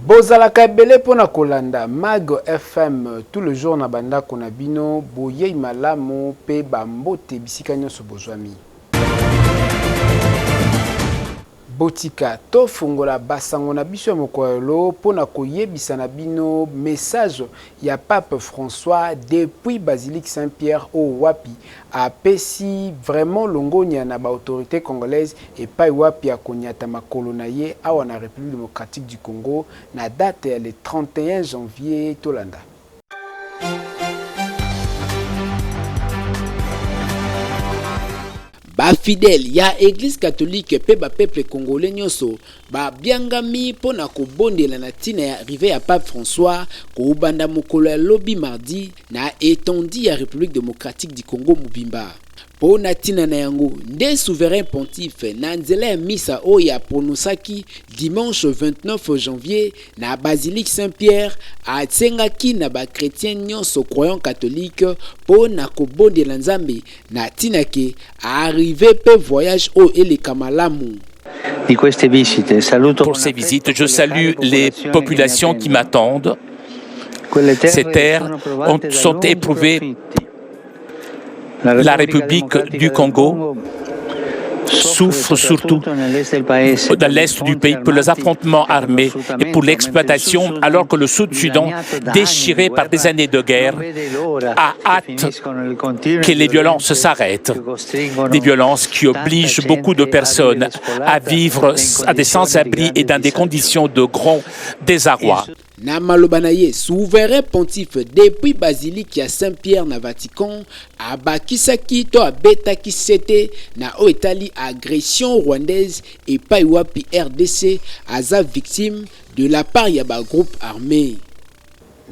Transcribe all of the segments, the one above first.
Bozalaka ebele pona kolanda Mag FM tout le jour na banda konabino boye malamu pe bambote bisika nyonso bozwami. Botika to fungola basango na biso ya mokolo pona koyebisa na bino message ya Pape François depuis Basilique Saint-Pierre au wapi a pesi vraiment longonia na ba autorité congolaise et pas wapi a konyata makolo na ye awa na République démocratique du Congo na date le 31 janvier tolanda. Ba fidèle ya église catholique pe ba peuple congolais nyonso ba biangami pona ko bondela na tina ya arrivé ya Pape François ko banda mokolo ya lobi mardi na étondi ya République démocratique du Congo mubimba. Pona tina na yango nde souverain pontife na nzela ya misa oya pronosaki dimanche 29 janvier na Basilique Saint-Pierre atsengaki na ba chrétien nyonso croyant catholique pona ko bondela nzambe na tina ke arrivé pe voyage au eleka malamu. Pour ces visites, je salue les populations qui m'attendent. Ces terres sont éprouvées. La République du Congo souffre surtout dans l'est du pays pour les affrontements armés et pour l'exploitation, alors que le Sud-Soudan, déchiré par des années de guerre, a hâte que les violences s'arrêtent. Des violences qui obligent beaucoup de personnes à vivre à des sans-abri et dans des conditions de grand désarroi. Na malobanaye souverain pontife depuis Basilique ya Saint-Pierre na Vatican abakisaki to abetaki sete na oetali agression rwandaise et paiwapi RDC aza victime de la part ya ba groupe armé.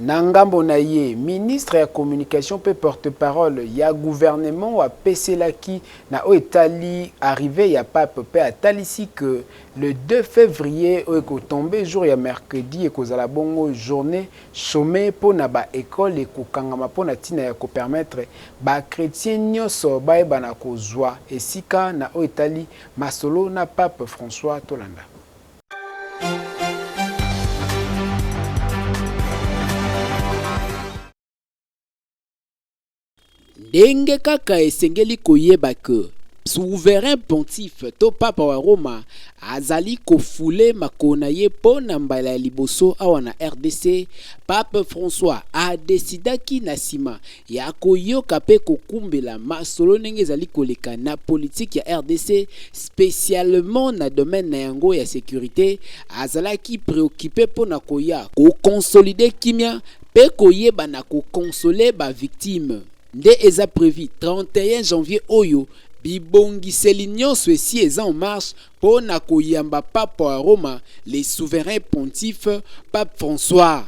Nangambo na ye ministre ya communication pe porte-parole ya gouvernement wa peselaki na oetali arrivé ya pape pe atalisi que le 2 février eko tombé jour ya mercredi ekozala bongo journée chômée pona ba école ekokangama pona tina ya ko permettre ba chrétien nyonso baeba na kozwa esika na oetali masolo na Pape François tolanda. Ndenge kaka esengeli koyeba ke souverain pontife to papa wa Roma azali kofule makona ye pona mbala ya liboso awa na RDC. Pape François a desidaki na sima ya koyoka pe kokumbela masolo ndenge ezali koleka na politique ya RDC spécialement na domaine na yango ya sécurité. Azalaki préoccupé pona koya ko consolider kimia pe koyeba na ko consoler ba victime. Nde eza prévu 31 janvier oyo bibongiseli nyonso esi eza en marche pona koyamba papa wa Roma les souverains pontifes Pape François.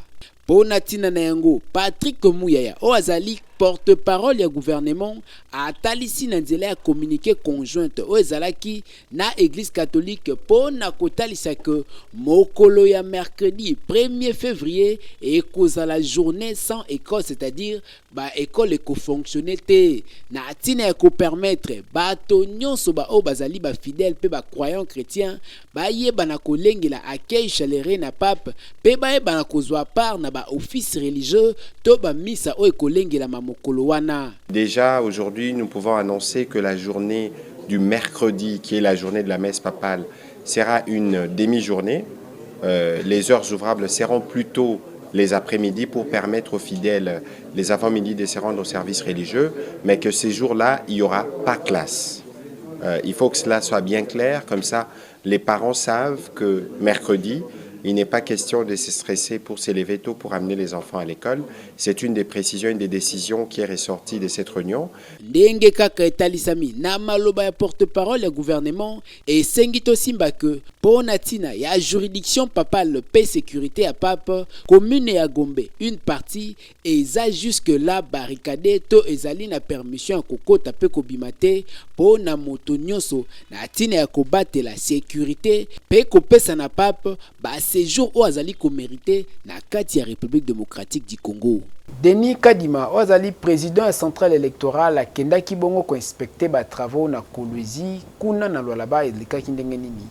Pona tina na yango Patrick Muyaya o azali porte-parole ya gouvernement atalisi na nzela ya communiqué conjointe o ezalaki na église catholique pona kotalisa que mokolo ya mercredi 1er février ekozala journée sans école, c'est-à-dire ba école eko fonctionner te na tina ya ko permettre bato nyonso ba o bazali ba fidèle pe ba croyant chrétien ba yeba na kolengela accueil chaleureux na pape pe ba yeba na kozwa part na ba office religieux to ba misa o ekolengela mamokolo wana. Déjà aujourd'hui nous pouvons annoncer que la journée du mercredi qui est la journée de la messe papale sera une demi-journée. Les heures ouvrables seront plutôt les après-midi pour permettre aux fidèles les avant-midi de se rendre au service religieux, mais que ces jours-là, il n'y aura pas classe. Il faut que cela soit bien clair, comme ça les parents savent que mercredi, il n'est pas question de se stresser pour s'élever tôt pour amener les enfants à l'école. C'est une des précisions, une des décisions qui est ressortie de cette réunion. Ndenge kaka etalisami na maloba ya porte-parole ya gouvernement et sengito simba que pona tina ya juridiction papale paix sécurité à pape commune ya Gombe une partie eza jusque là barricade to ezali na permission kokota pe kobimate pona moto nyonso na tina ya kobate la sécurité pe kopesa na pape ba séjour o azali ko mérité na kati ya République démocratique du Congo. Denis Kadima ozali président ya centrale électorale akendaki bongo ko inspecter ba travaux na Kolwezi kuna na Lualaba elikaki ndenge nini.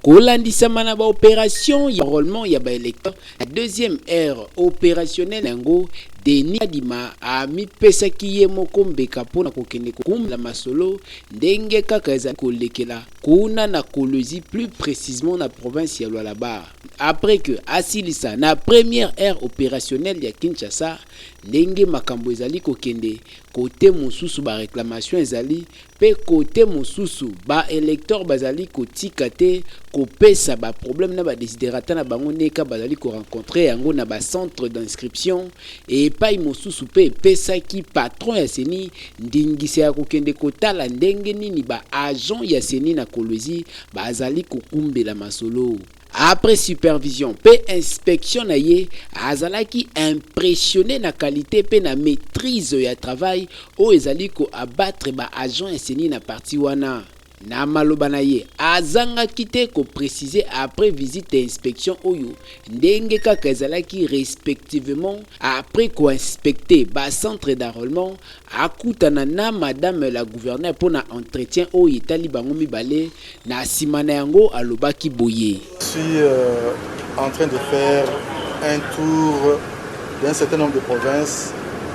kolandisama na ba opération ya enrôlement ya ba électeur. La deuxième ère opérationnelle yango Denis Kadima amipesaki ye moko mbeka mpona kokende kokumba masolo ndenge kaka ezali kolekela kuna na Kolwezi, plus précisément na province ya Lualaba. Après que asilisa na première ère opérationnelle ya Kinshasa ndenge makambo ezali kokende côté mosusu ba réclamation ezali pe côté mosusu ba électeur bazali kotika te kopesa ba problème na ba desiderata na bango neka bazali ko rencontrer yango na ba centre d'inscription et pa mosusu pe pesaki patron ya seni ndingisa ya kokende kotala ndenge nini ba agent ya seni na Kolwezi bazali kokumbela masolo. Après supervision pe inspection na ye azalaki impressionné na qualité pe na maîtrise ya travail o ezali ko abattre ba agent ya seni na parti wana. Na maloba na ye azangaki te ko préciser après visite et inspection oyo ndenge kaka ezalaki respectivement après ko inspecter ba centre d'enrôlement akutana na madame la gouverneure pour na entretien oyo etali bango mibale na sima na yango alobaki boye. Je suis en train de faire un tour d'un certain nombre de provinces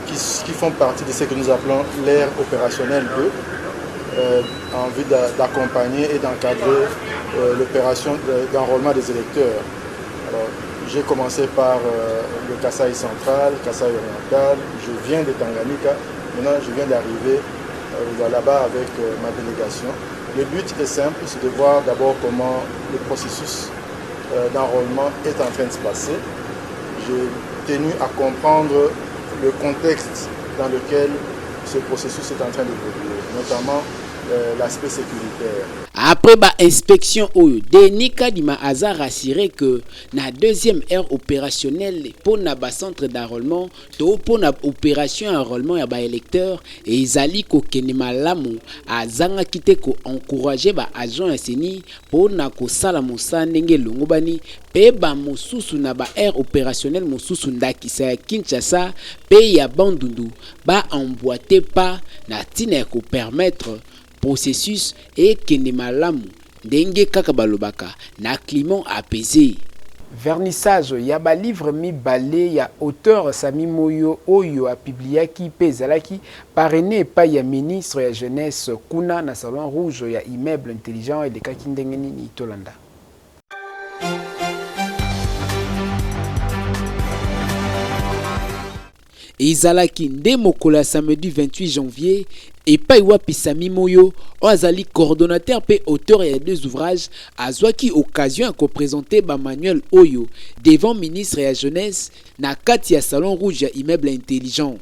qui font partie de ce que nous appelons l'ère opérationnelle 2. En vue d'accompagner et d'encadrer l'opération d'enrôlement des électeurs. Alors, j'ai commencé par le Kasaï central, Kasaï oriental, je viens de Tanganyika, maintenant je viens d'arriver là-bas avec ma délégation. Le but est simple, c'est de voir d'abord comment le processus d'enrôlement est en train de se passer. J'ai tenu à comprendre le contexte dans lequel ce processus est en train d'évoluer, notamment l'aspect sécuritaire. Après ba inspection oyo, Denis Kadima a rassuré que na deuxième ère opérationnelle pour na ba centre d'enrôlement, to pour na opération enrôlement ya ba électeur et izali ko kenema lamu azanga kite ko encourager ba agent ya seni pour na ko sala mosala ndenge longobani pe ba mosusu na ba ère opérationnelle mosusu ndakisa ya Kinshasa pe ya Bandundu ba emboîter pas na tina ko permettre processus et kende malamu ndenge kaka balobaka na climat apaisé. Vernissage ya ba livre mibale ya auteur Sami Moyo oyo a publiaki pe ezalaki parrainé pa ya ministre ya jeunesse kuna na salon rouge ya immeuble intelligent et de kakindenge nini tolanda. Ezalaki nde mokola samedi 28 janvier et pa wapi Sami Moyo azali coordonnateur pe auteur ya deux ouvrages azwaki occasion à présenter ba manuel oyo devant ministre ya jeunesse na kati ya salon rouge ya immeuble intelligent.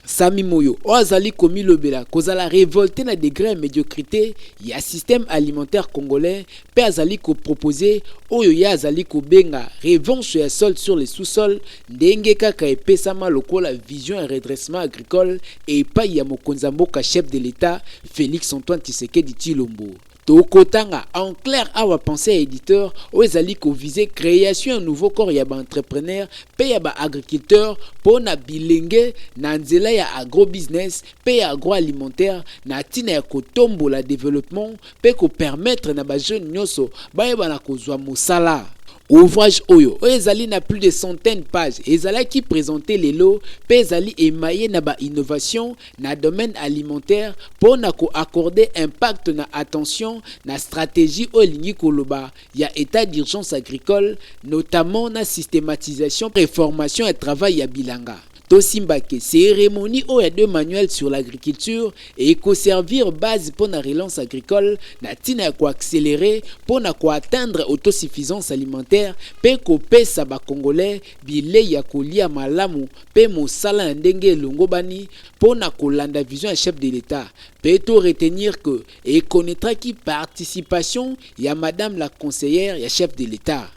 Sami Moyo azali komi lobela kozala révolté na degré ya médiocrité ya système alimentaire congolais pe azali ko proposer oyo ya azali ko benga revanche ya sol sur les sous-sols ndenge kaka epesama lokola vision et redressement agricole et pa ya mokonza mboka chef de l'État Félix Antoine Tshisekedi Tshilombo. Tokotanga en clair awa pensée éditeur ezali ko viser création un nouveau corps ya ba entrepreneur pe ya ba agriculteur pona bilenge na nzela ya agrobusiness pe ya agroalimentaire na tina ya kotombola développement pe ko permettre na ba jeune nyoso ba yeba na kozwa mosala. Ouvrage oyo ezali na plus de centaines de pages ezali qui présenter les lots pe ezali émaillé na ba innovation na domaine alimentaire pour na ko accorder impact na attention na stratégie olingi koloba ya état d'urgence agricole notamment na systématisation et formation et travail ya bilanga. Tosimbake cérémonie oya deux manuels sur l'agriculture et ko servir base pour la relance agricole na tina ko accélérer pour na ko atteindre autosuffisance alimentaire pe ko pesa ba congolais bile ya kolia malamu pe mosala ndenge longobani pour na ko landa vision à chef de l'État pe to retenir que et connaîtra qui participation ya madame la conseillère ya chef de l'État.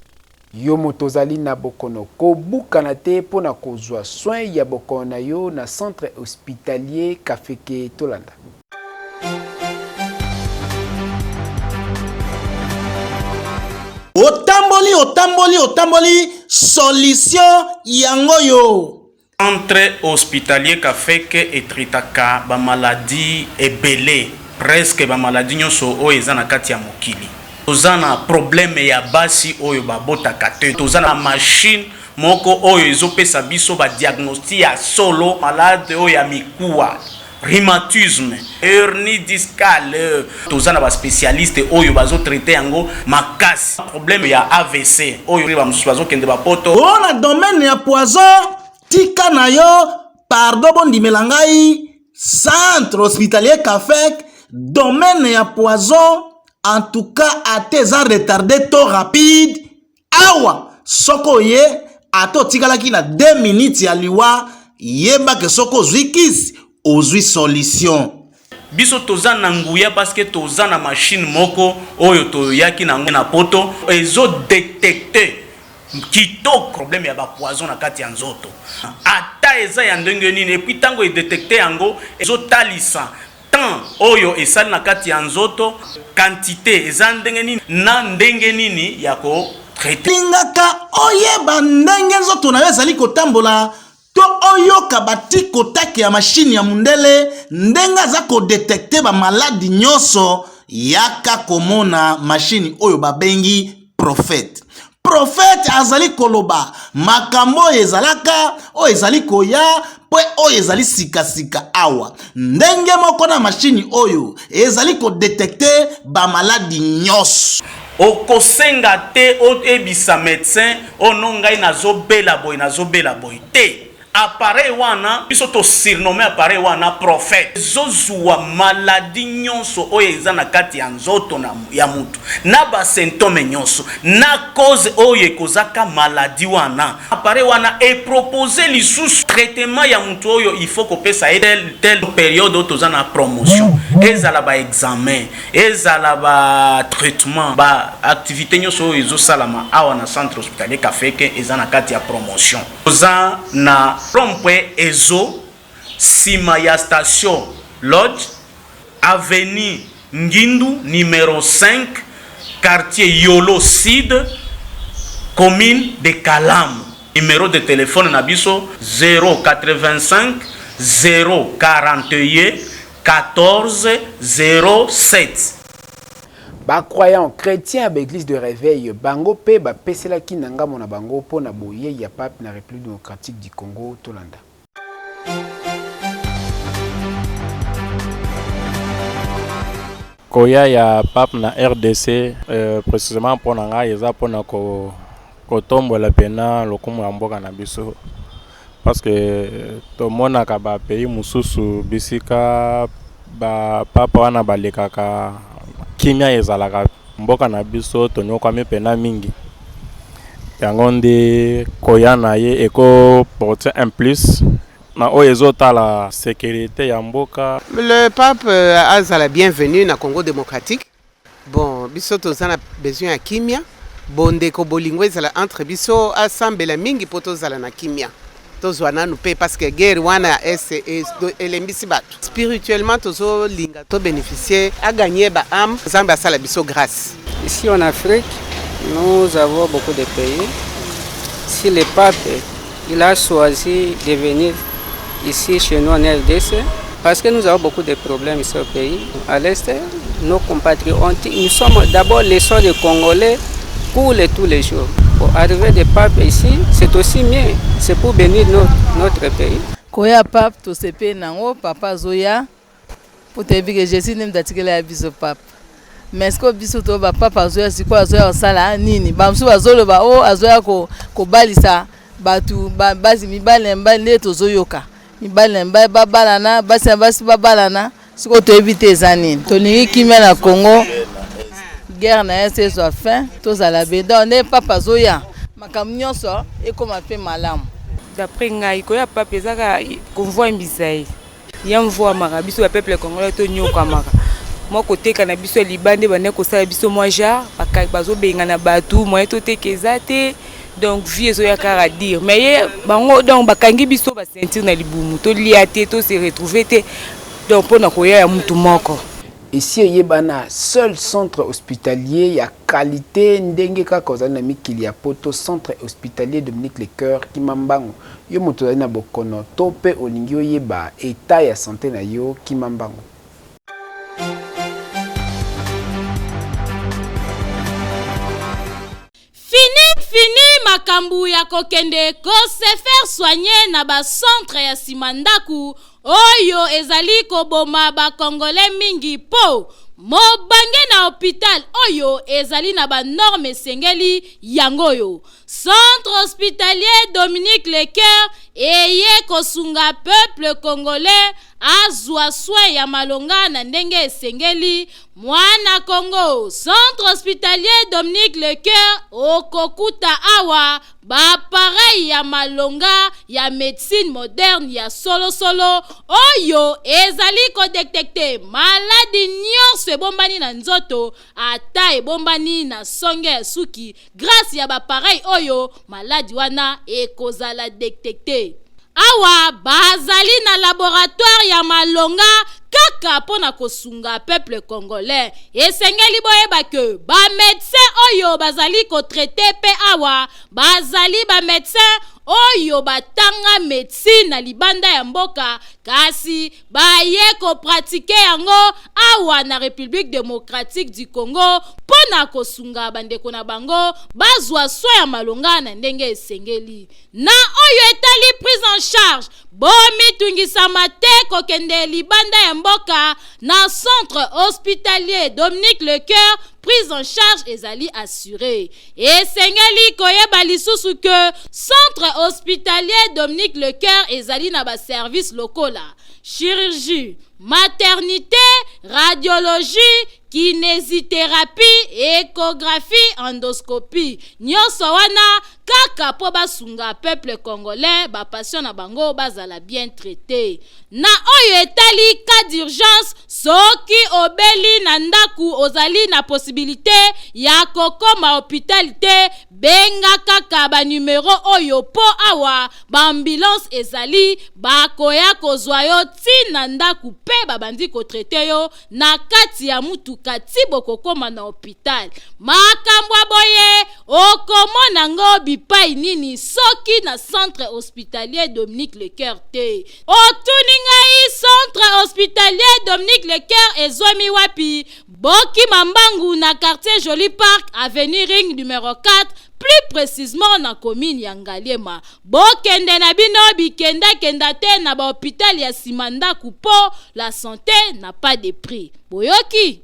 Yo motozali na bokono kobukana te pona kozwa soin ya bokono na yo na centre hospitalier Kafeke Tolanda. Otamboli solution yango yo. Centre hospitalier Kafeke etritaka ba maladie ebele presque ba maladie nyonso o eza na kati ya mokili. tozana problème ya basi oyo babotaka te tozana machine moko oyo ezopesa biso ba diagnostic ya solo malade oyo ya mikuwa rhumatisme hernie discale tozana ba spécialiste oyo bazo traiter yango makasi problème ya AVC oyo bazo kende ba poto na domaine ya poison tika na yo pardon bondimela ngai centre hospitalier Kafek domaine ya poison en tout cas ateza retardé to rapide awa soko ye ato tikalaki na 2 minutes ya liwa yeba ke soko zwikis ozwi solution biso tozana nguya parce que tozana machine moko oyo toyaki na poto ezo détecter kitoko problème ya ba poison na kati ya nzoto ata eza ya ndenge nini et puis tango e détecter yango ezo talisa tant oyo esali na kati ya nzoto quantité eza ndenge nini na ndenge nini ya ko traiter lingaka oyeba ndenge nzoto na yo ezali kotambola to oyoka batiko take ya machine ya mundele ndenge aza ko détecter ba maladi nyonso yaka komona machine oyo babengi prophète azali koloba makambo ezalaka o ezali koya po oyo ezali sika awa ndenge moko na machine oyo ezali ko détecter ba maladi nyos okosenga te oyebisa médecin onongai nazobela boy te appareil wana biso to surnommé appareil wana prophète zozua maladie nyonso oyo eza na kati ya nzoto ya mutu na ba symptôme nyonso na cause oyo ekozaka maladie wana appareil wana e proposer lisusu traitement ya mutu oyo il faut kopesa telle période otoza na promotion ezala ba examen ezala ba traitement ba activité nyonso oyo ezosalama awa na centre hospitalier Kafeke eza na kati ya promotion oza na Rompwe Ezo, sima ya station Lodge, avenue Ngindu, numéro 5, quartier Yolo Sud, commune de Kalam. Numéro de téléphone Nabiso 085 041 14 07. Ba croyant chrétien à l'église de réveil bango pe ba pesela ki nanga mona bango po na boye ya pape na République démocratique du Congo Tolanda. Koya ya pape na RDC précisément pour nanga yeza pour na ko tombola pena lokumu ya mboka na biso parce que to mona ka ba pays mususu bisika ba papa wana balekaka kimia ezalaka mboka na biso tonyokwami pena mingi yango nde koya na ye eko porter un plus na oyo ezotala sécurité ya mboka. Le pape azala bienvenue na Congo démocratique. Bon biso tozana besoin ya kimia bondeko bolingo ezala entre biso asambela mingi po tozala na kimia tozwana nous paye parce que guerre wana elembisi bato spirituellement tozo linga to bénéficier à gagner ba âme zamba sala biso grâce. Ici en Afrique, nous avons beaucoup de pays. Si le pape il a choisi de venir ici chez nous en RDC parce que nous avons beaucoup de problèmes ici au pays. À l'est, nos compatriotes, nous sommes d'abord les sœurs de Congolais coulent tous les jours. Pour arriver des papes ici, c'est aussi mieux. C'est pour bénir notre pays. Koya pape, to sepe nango, papa Zoya, pour te dire que Jésus n'aime d'attiguer à biso pape. Mais ce que biso to ba papa Zoya, c'est quoi Zoya sala nini? Bamsu bazolo ba o azoya ko balisa batu bazi mibalemba le to zoyoka. Mibalemba babalana, basi babalana, ce que to éviter zanini. To lingi kimia na Congo. Guerre na ese soit fin tous à la beda on est papa Zoya makam nyonso et comme appelé malam d'après ngai koya papa ezaka convoi mbisai ya mvoi maka biso ba peuple congolais to nyoka maka mo côté kana biso libande bane ko sala biso moi ja bakai bazo benga na batu moi to tekezate donc vie Zoya kara dire mais bango donc bakangi biso ba sentir na libumu to liate to se retrouver te donc pona koya ya mutu moko. Ici, il y a un seul centre hospitalier, il y a qualité, ndenge kaka ozana mikili ya poto centre hospitalier Dominique Lecoeur qui mambango. Yo moto na bokono tope olingi oyeba état ya santé na yo ki mambango. makambu ya kokende ko se faire soigner na ba centre ya simandaku oyo ezali koboma ba congolais mingi po mobange na hôpital oyo ezali na ba norme sengeli yangoyo. Centre hospitalier Dominique Lecoeur eye kosunga peuple congolais azwa soin ya malonga na ndenge esengeli mwana Congo. Centre hospitalier Dominique Lecoeur okokuta awa ba pareil ya malonga ya médecine moderne ya solo oyo ezali ko détecter maladie nyonso ebombani na nzoto ata ebombani na songe ya suki grâce ya ba pareil oyo maladie wana ekozala détecter. Awa bazali na laboratoire ya malonga kaka pona kosunga peuple congolais. Esengeli boyeba ke ba médecin oyo bazali ko traiter pe awa bazali ba médecin oyo batanga médecine na libanda ya mboka kasi baye ko pratiquer yango awa na République démocratique du Congo pona kosunga bandeko na bango bazwa soin ya malonga na ndenge esengeli. Na oyo etali prise en charge bomi tungisama te kokende libanda ya mboka na centre hospitalier Dominique Lecoeur prise en charge ezali assurée. Esengeli koyeba lisusu ke centre hospitalier Dominique Lecoeur ezali na ba service locaux la chirurgie, maternité, radiologie, kinésithérapie, échographie, endoscopie. Nyonso wana kaka po basunga peuple congolais ba patient na bango bazala bien traité. Na oyo etali cas d'urgence soki obeli na ndaku ozali na possibilité ya kokoma hôpital benga kaka ba numéro oyo po awa ba ambulance ezali bakoya kozwa yo tina ndaku pe babandi ko traité yo na kati ya mutuka ti bokokoma na hôpital. Makambo boye okomona ngo bipai nini soki na centre hospitalier Dominique Lecoeur te. Otuninga i centre hospitalier Dominique Lecoeur ezwami wapi? Boki Mambangu na quartier Joli Park avenue Ring numéro 4, plus précisément na commune ya Ngaliema. Bokende na bino bikenda kenda te na ba hôpital ya Simandaku po la santé n'a pas de prix. Boyoki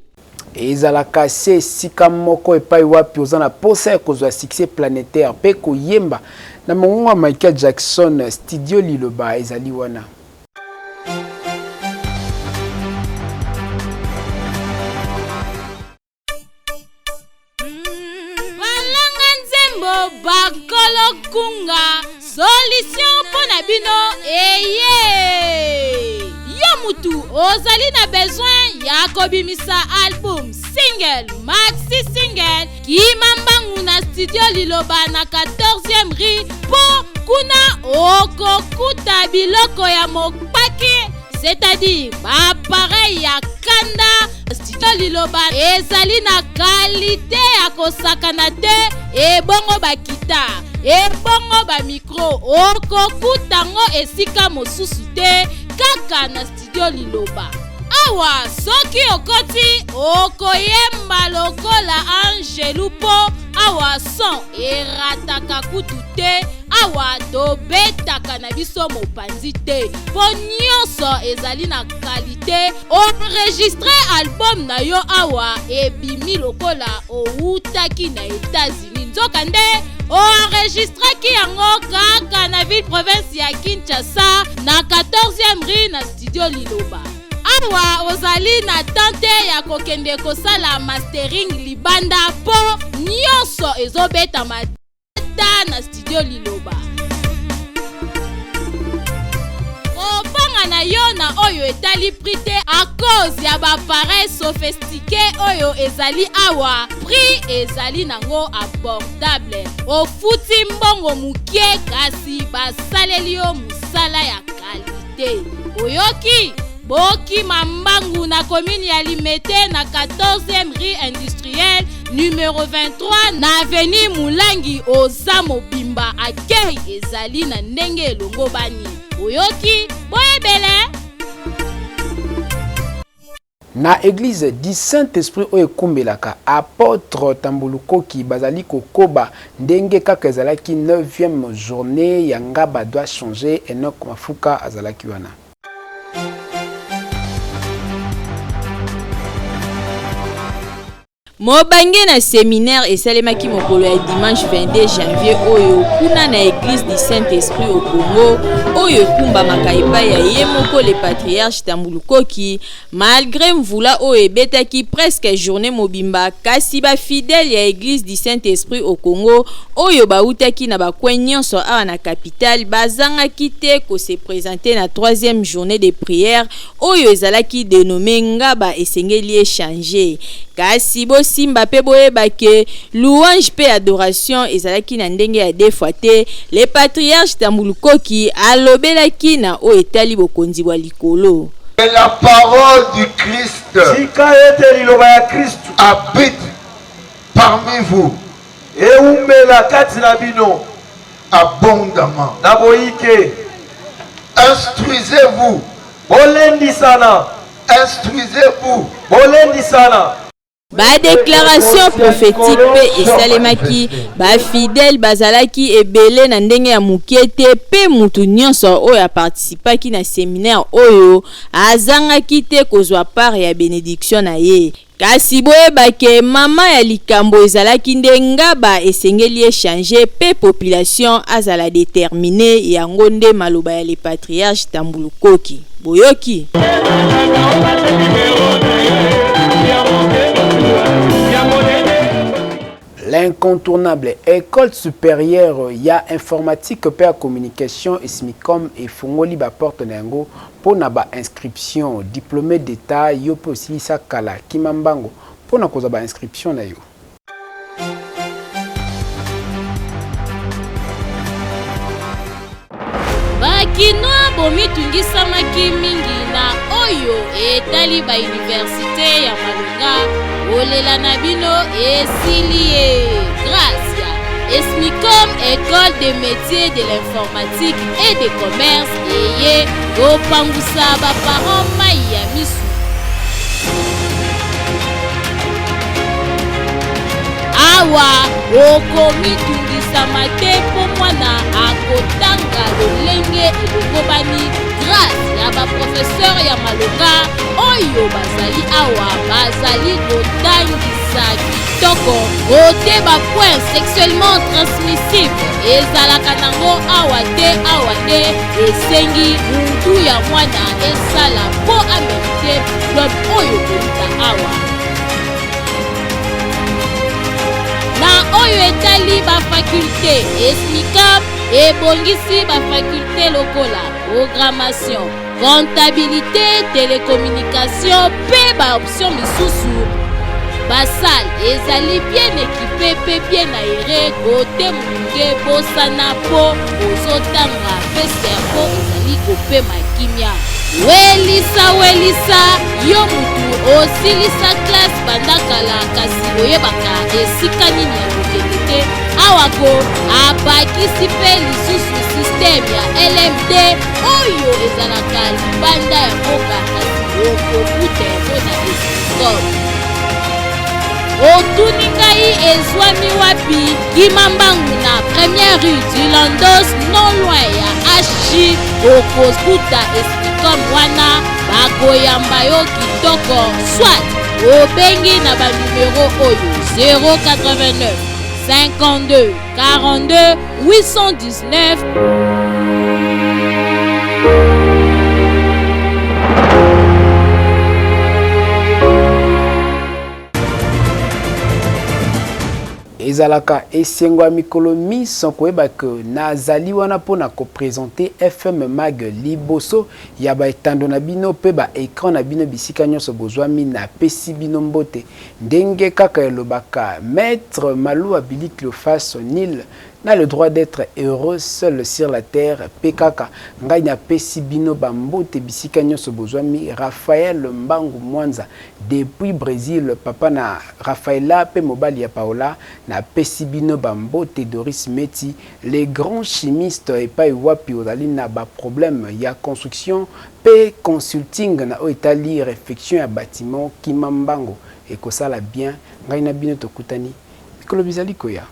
ezalaka se sika moko epai wapi oza na posa ya kozwa succès planétaire pe koyemba na mongongo ya Michael Jackson studio liloba ezali wana. Balanga nzembo bakolo kunga solution pona bino eye. Mutu ozali na besoin ya kobimisa album, single, maxi single kimambangu na studio liloba na 14e rue po kuna okokuta biloko ya mopaki, c'est-à-dire ba pareil ya kanda. Studio liloba ezali na qualité ya kosakana te ebongo bakita ebongo ba micro okokuta ngo esika mosusu te kaka na studio liloba. Awa soki okoti okoyemba lokola Angelu po awa son erataka kutu te awa tobetaka na biso mopanzi te po nyonso ezali na qualité. Enregistre album na yo awa ebimi lokola outaki na États-Unis nzoka nde enregistraki yango kaka na ville province ya Kinshasa na 14e rue na studio liloba. Awa ozali na tante ya kokende kosala mastering libanda po nyonso ezobeta mata na studio liloba. Obanga na yo na oyo etali prix te a cause ya ba appareil sophistiqué oyo ezali awa prix ezali nango abordable. Ofuti mbongo mukie kasi basaleli yo musala ya qualité. Oyoki Boki Mambangu na commune ya Limete na 14e rue industrielle numéro 23 na avenue Mulangi oza mobimba akei ezali na ndenge elongo bani. Oyoki boyebele Na église du Saint-Esprit oyo kumbelaka apôtre Tambulukoki bazali kokoba ndenge kaka ezalaki 9e journée ya ngaba doit changer Enoch Mafuka azalaki wana. Mobange na séminaire esalemaki mokolo ya dimanche 22 janvier oyo kuna na église du Saint-Esprit au Congo oyo ekumbamaka epai ya ye moko le patriarche Tambulukoki malgré mvula oyo ebetaki presque journée mobimba kasi bafidèle ya église du Saint-Esprit au Congo oyo bautaki na bakwen nyonso awa na capitale bazangaki te ko se présenter na 3e journée de prière oyo ezalaki dénommé ngaba esengeli échanger kasi simba pe boyeba ke louange pe adoration ezalaki na ndenge ya defate le patriarche Tambulukoki alobelaki na o etali bokonzi bwa likolo. La parole du Christ habite parmi vous abondamment. Instruisez-vous. Instruisez-vous. Ba déclaration prophétique pe esalemaki ba fidèle bazalaki ebele na ndenge ya mukete pe mutu nyonso oyo participaki na séminaire oyo azangaki te kozwa part ya bénédiction na ye kasi boyebake mama ya likambo ezalaki nde ngaba esengeli échanger pe population azala déterminé yango nde maloba ya le patriarche Tambulukoki boyoki. L'incontournable école supérieure ya informatique pe ya communication et SMICOM et fongoli ba porte nango pona ba inscription diplômé d'état yo pe aussi sakala kimambango pona koza ba inscription na yo. Bakinoa bomitungisamaki mingi na oyo etali ba université ya Malunga olela na bino esilie grâce ya SMICOM école des métiers de l'informatique et des commerces eye kopangusa ba parents mai ya misu awa okomitungisama te mpo mwana akotanga lolenge ekokobani grâce ya baprofesseur ya Malonga oyo bazali awa bazali kotangisa kitoko kote bapoint sexuellement transmissible ezalaka nango awa te esengi mutu ya mwana esala mpo amerite diplôme oyo koluta awa na oyo etali bafaculté SMICOM ebongisi bafaculté lokola programmation comptabilité télécommunication pe baoption misusu basale ezali bien équipé pe bien aéré kote molunge bosana po ozotanga pe servo ezali kopema kimia welisa yo mutu osilisa classe bandakala kasi oyebaka esika nini ya kokende te awako abakisi pe lisusu système ya LMD oyo ezalaka libanda ya mboka kasi okokuta yango na SMICOM otuni ngai ezwami wapi kimambangu na première rue du Landos non loin ya HJ okokuta SMICOM wana bakoyamba yo kitoko soit obengi na banumero oyo 089 52 42 819 ezalaka esengo ya mikolo miso koyeba ke nazali wana mpona koprésente FM Mag liboso ya baetando na bino pe baécran na bino bisika nyonso bozwami na pesi bino mbote ndenge kaka elobaka maître Malou Abilik Lofas Nil n'a le droit d'être heureux seul sur la terre. Pekaka ngai na pesi bino bambote bisika nyonso bozwami. Raphaël Mbangu Mwanza depuis Brésil, papa na Raphaëla pe mobali ya Paola na pesi bino bambote. Doris Meti les grands chimistes et pas wapi ozali na ba problème ya construction pe consulting na Italie réfection ya bâtiment Kimambango et que ça la bien ngai na bino tokutani. Mikolo bizali koya.